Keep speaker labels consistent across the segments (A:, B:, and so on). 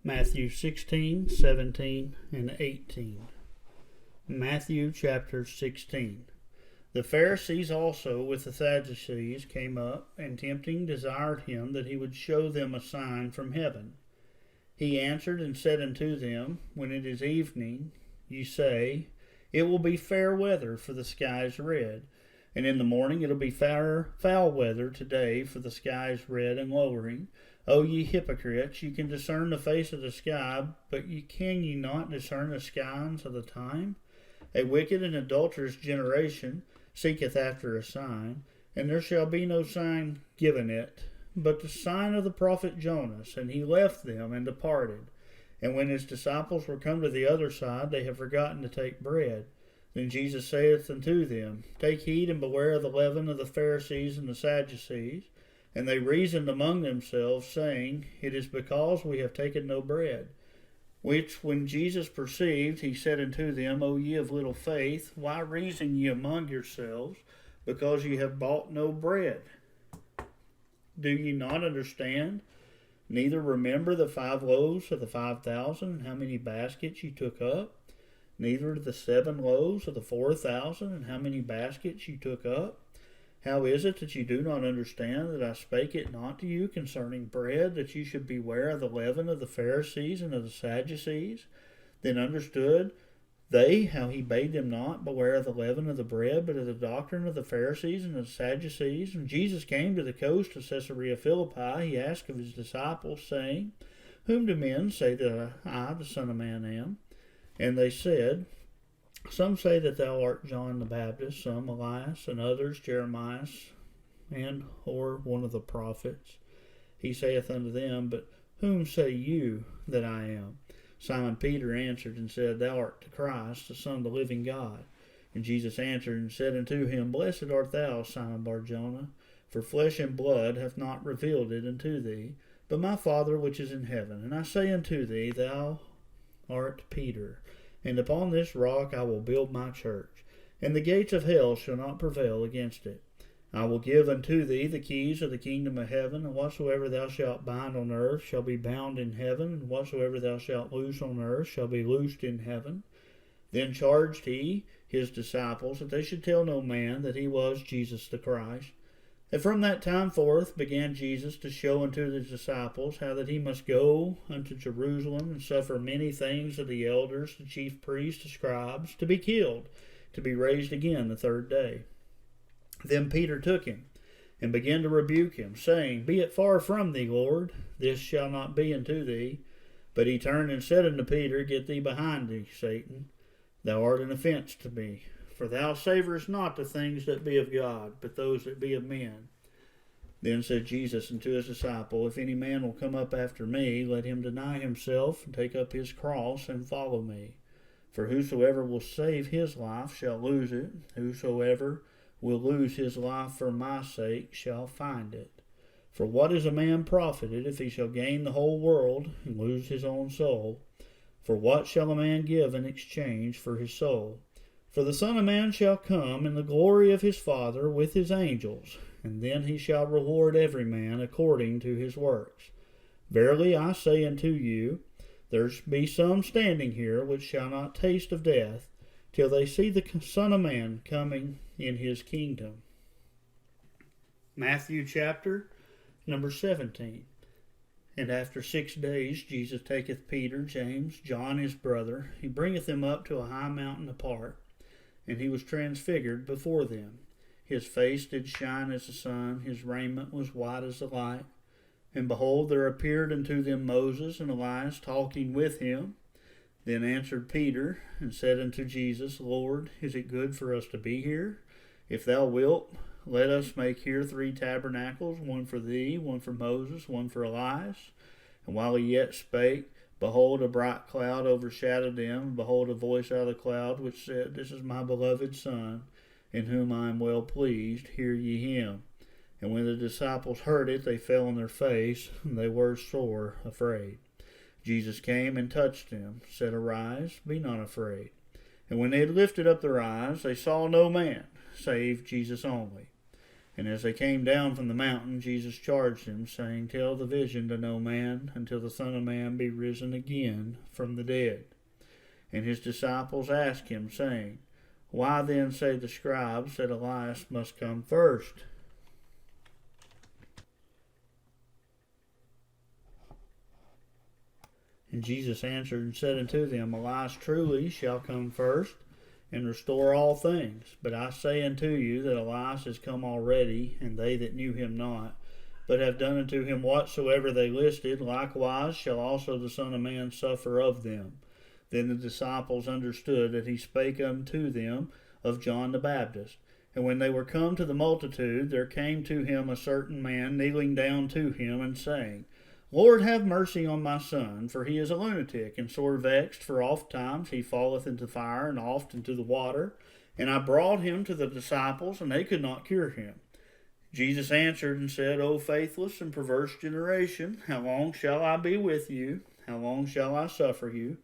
A: Matthew 16, 17, and 18. Matthew chapter 16. The Pharisees also with the Sadducees came up, and tempting desired him that he would show them a sign from heaven. He answered and said unto them, When it is evening, ye say, It will be fair weather, for the sky is red. And in the morning it'll be foul weather today, for the sky is red and lowering. O ye hypocrites, ye can discern the face of the sky, but can ye not discern the signs of the time? A wicked and adulterous generation seeketh after a sign, and there shall be no sign given it, but the sign of the prophet Jonas. And he left them and departed. And when his disciples were come to the other side, they have forgotten to take bread. Then Jesus saith unto them, Take heed and beware of the leaven of the Pharisees and the Sadducees. And they reasoned among themselves, saying, It is because we have taken no bread. Which when Jesus perceived, he said unto them, O ye of little faith, why reason ye among yourselves, because ye have bought no bread? Do ye not understand? Neither remember the 5 loaves of the 5,000, and how many baskets ye took up? Neither the 7 loaves of the 4,000, and how many baskets ye took up? How is it that you do not understand that I spake it not to you concerning bread, that you should beware of the leaven of the Pharisees and of the Sadducees? Then understood they how he bade them not beware of the leaven of the bread, but of the doctrine of the Pharisees and of the Sadducees. And Jesus came to the coast of Caesarea Philippi. He asked of his disciples, saying, Whom do men say that I, the Son of Man, am? And they said, Some say that thou art John the Baptist, some Elias, and others Jeremiah, and or one of the prophets. He saith unto them, But whom say you that I am? Simon Peter answered and said, Thou art the Christ, the Son of the living God. And Jesus answered and said unto him, Blessed art thou, Simon Bar-Jonah, for flesh and blood hath not revealed it unto thee, but my Father which is in heaven. And I say unto thee, Thou art Peter, and upon this rock I will build my church, and the gates of hell shall not prevail against it. I will give unto thee the keys of the kingdom of heaven, and whatsoever thou shalt bind on earth shall be bound in heaven, and whatsoever thou shalt loose on earth shall be loosed in heaven. Then charged he his disciples that they should tell no man that he was Jesus the Christ. And from that time forth began Jesus to show unto the disciples how that he must go unto Jerusalem and suffer many things of the elders, the chief priests, the scribes, to be killed, to be raised again the 3rd day. Then Peter took him, and began to rebuke him, saying, Be it far from thee, Lord, this shall not be unto thee. But he turned and said unto Peter, Get thee behind thee, Satan, thou art an offense to me. For thou savorest not the things that be of God, but those that be of men. Then said Jesus unto his disciple, If any man will come up after me, let him deny himself, and take up his cross, and follow me. For whosoever will save his life shall lose it. Whosoever will lose his life for my sake shall find it. For what is a man profited if he shall gain the whole world, and lose his own soul? For what shall a man give in exchange for his soul? For the Son of Man shall come in the glory of his Father with his angels, and then he shall reward every man according to his works. Verily I say unto you, there be some standing here which shall not taste of death, till they see the Son of Man coming in his kingdom. Matthew chapter number 17. And after 6 days Jesus taketh Peter, James, John his brother, he bringeth them up to a high mountain apart, and he was transfigured before them. His face did shine as the sun, his raiment was white as the light. And behold, there appeared unto them Moses and Elias talking with him. Then answered Peter, and said unto Jesus, Lord, is it good for us to be here? If thou wilt, let us make here 3 tabernacles, one for thee, one for Moses, one for Elias. And while he yet spake, behold, a bright cloud overshadowed them, and behold, a voice out of the cloud, which said, This is my beloved Son, in whom I am well pleased, hear ye him. And when the disciples heard it, they fell on their face, and they were sore afraid. Jesus came and touched them, said, Arise, be not afraid. And when they had lifted up their eyes, they saw no man, save Jesus only. And as they came down from the mountain, Jesus charged them, saying, Tell the vision to no man, until the Son of Man be risen again from the dead. And his disciples asked him, saying, Why then say the scribes that Elias must come first? And Jesus answered and said unto them, Elias truly shall come first, and restore all things. But I say unto you that Elias is come already, and they that knew him not, but have done unto him whatsoever they listed, likewise shall also the Son of Man suffer of them. Then the disciples understood that he spake unto them of John the Baptist. And when they were come to the multitude, there came to him a certain man, kneeling down to him, and saying, Lord, have mercy on my son, for he is a lunatic, and sore vexed, for oft times he falleth into fire, and oft into the water. And I brought him to the disciples, and they could not cure him. Jesus answered and said, O faithless and perverse generation, how long shall I be with you? How long shall I suffer you?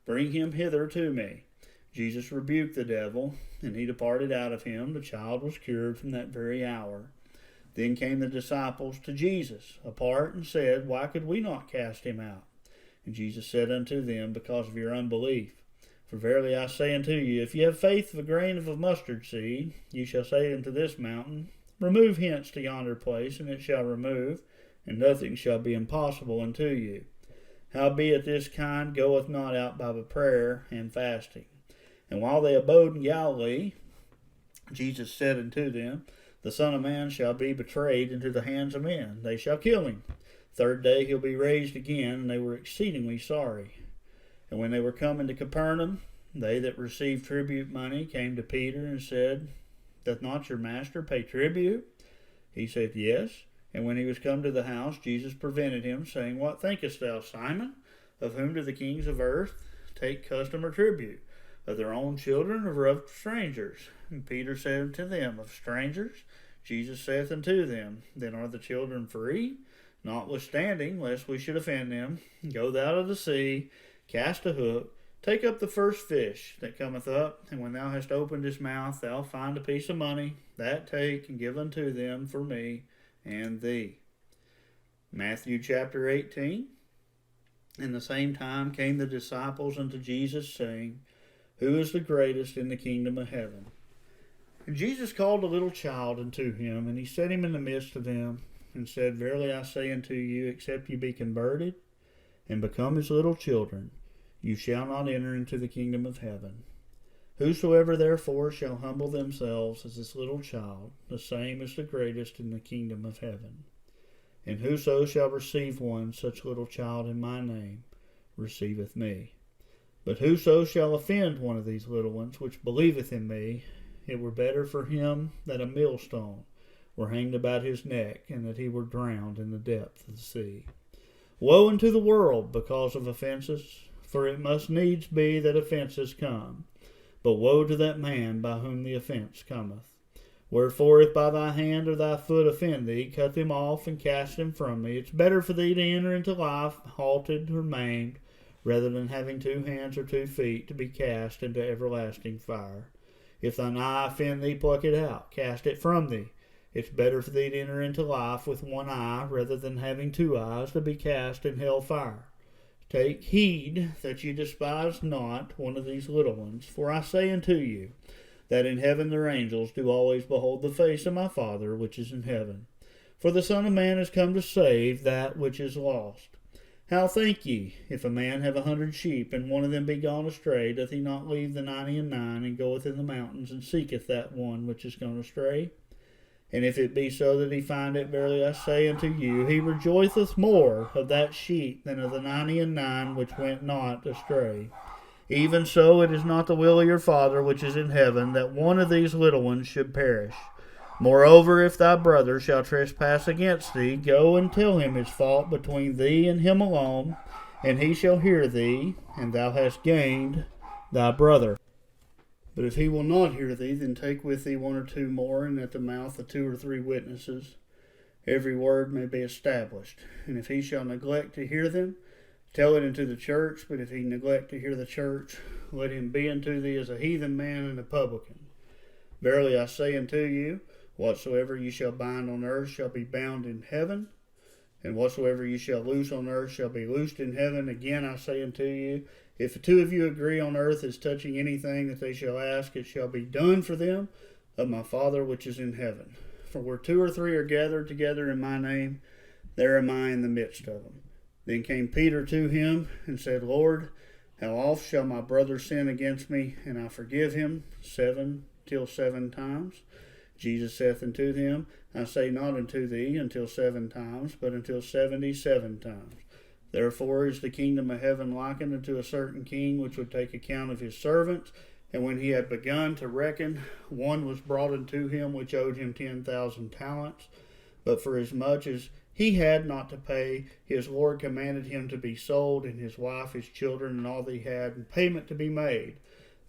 A: Bring him hither to me. Jesus rebuked the devil, and he departed out of him. The child was cured from that very hour. Then came the disciples to Jesus apart, and said, Why could we not cast him out? And Jesus said unto them, Because of your unbelief. For verily I say unto you, if ye have faith of a grain of a mustard seed, ye shall say unto this mountain, Remove hence to yonder place, and it shall remove, and nothing shall be impossible unto you. Howbeit this kind goeth not out by prayer and fasting. And while they abode in Galilee, Jesus said unto them, The Son of Man shall be betrayed into the hands of men. They shall kill him. Third day he'll be raised again. And they were exceedingly sorry. And when they were come into Capernaum, they that received tribute money came to Peter and said, Doth not your master pay tribute? He said, Yes. And when he was come to the house, Jesus prevented him, saying, What thinkest thou, Simon? Of whom do the kings of earth take custom or tribute? Of their own children, or of strangers? And Peter said unto them, Of strangers. Jesus saith unto them, Then are the children free? Notwithstanding, lest we should offend them, go thou to the sea, cast a hook, take up the first fish that cometh up, and when thou hast opened his mouth, thou find a piece of money, that take and give unto them for me and thee. Matthew chapter 18. In the same time came the disciples unto Jesus, saying, Who is the greatest in the kingdom of heaven? And Jesus called a little child unto him, and he set him in the midst of them, and said, Verily I say unto you, except ye be converted, and become as little children, you shall not enter into the kingdom of heaven. Whosoever therefore shall humble themselves as this little child, the same is the greatest in the kingdom of heaven. And whoso shall receive one such little child in my name, receiveth me. But whoso shall offend one of these little ones which believeth in me, it were better for him that a millstone were hanged about his neck, and that he were drowned in the depth of the sea. Woe unto the world because of offenses, for it must needs be that offenses come. But woe to that man by whom the offense cometh. Wherefore, if by thy hand or thy foot offend thee, cut them off and cast them from thee. It's better for thee to enter into life halted or maimed, rather than having 2 hands or 2 feet to be cast into everlasting fire. If thine eye offend thee, pluck it out, cast it from thee. It's better for thee to enter into life with 1 eye, rather than having 2 eyes to be cast in hell fire. Take heed that ye despise not one of these little ones. For I say unto you, that in heaven their angels do always behold the face of my Father which is in heaven. For the Son of Man is come to save that which is lost. How think ye, if a man have 100 sheep, and one of them be gone astray, doth he not leave the 99, and goeth in the mountains, and seeketh that one which is gone astray? And if it be so that he find it, verily I say unto you, he rejoiceth more of that sheep than of the 99 which went not astray. Even so it is not the will of your Father which is in heaven, that one of these little ones should perish. Moreover, if thy brother shall trespass against thee, go and tell him his fault between thee and him alone, and he shall hear thee, and thou hast gained thy brother. But if he will not hear thee, then take with thee 1 or 2 more, and at the mouth of 2 or 3 witnesses every word may be established. And if he shall neglect to hear them, tell it unto the church. But if he neglect to hear the church, let him be unto thee as a heathen man and a publican. Verily I say unto you, Whatsoever you shall bind on earth shall be bound in heaven, and whatsoever you shall loose on earth shall be loosed in heaven. Again I say unto you, if the two of you agree on earth as touching anything that they shall ask, it shall be done for them of my Father which is in heaven. For where two or three are gathered together in my name, there am I in the midst of them. Then came Peter to him and said, Lord, how oft shall my brother sin against me, and I forgive him? 7 times. Jesus saith unto him, I say not unto thee until 7 times, but until 77 times. Therefore is the kingdom of heaven likened unto a certain king, which would take account of his servants. And when he had begun to reckon, one was brought unto him which owed him 10,000 talents. But for as much as he had not to pay, his Lord commanded him to be sold, and his wife, his children, and all that he had, and payment to be made.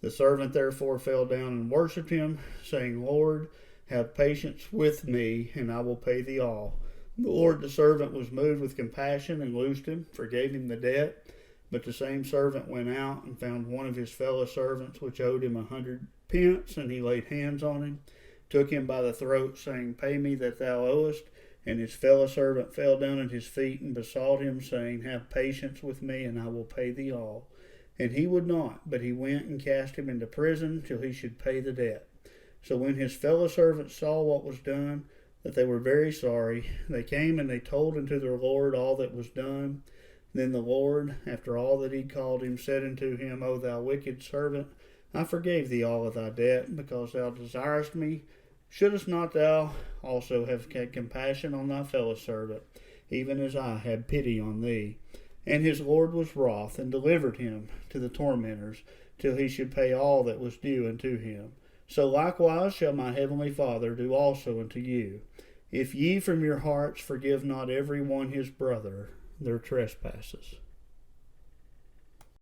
A: The servant therefore fell down and worshipped him, saying, Lord, have patience with me, and I will pay thee all. The Lord, the servant, was moved with compassion, and loosed him, forgave him the debt. But the same servant went out, and found one of his fellow servants, which owed him 100 pence, and he laid hands on him, took him by the throat, saying, Pay me that thou owest. And his fellow servant fell down at his feet, and besought him, saying, Have patience with me, and I will pay thee all. And he would not, but he went and cast him into prison, till he should pay the debt. So when his fellow servants saw what was done, that they were very sorry, they came and they told unto their Lord all that was done. Then the Lord, after all that he called him, said unto him, O thou wicked servant, I forgave thee all of thy debt, because thou desirest me. Shouldest not thou also have had compassion on thy fellow servant, even as I had pity on thee? And his Lord was wroth, and delivered him to the tormentors, till he should pay all that was due unto him. So likewise shall my heavenly Father do also unto you, if ye from your hearts forgive not every one his brother their trespasses.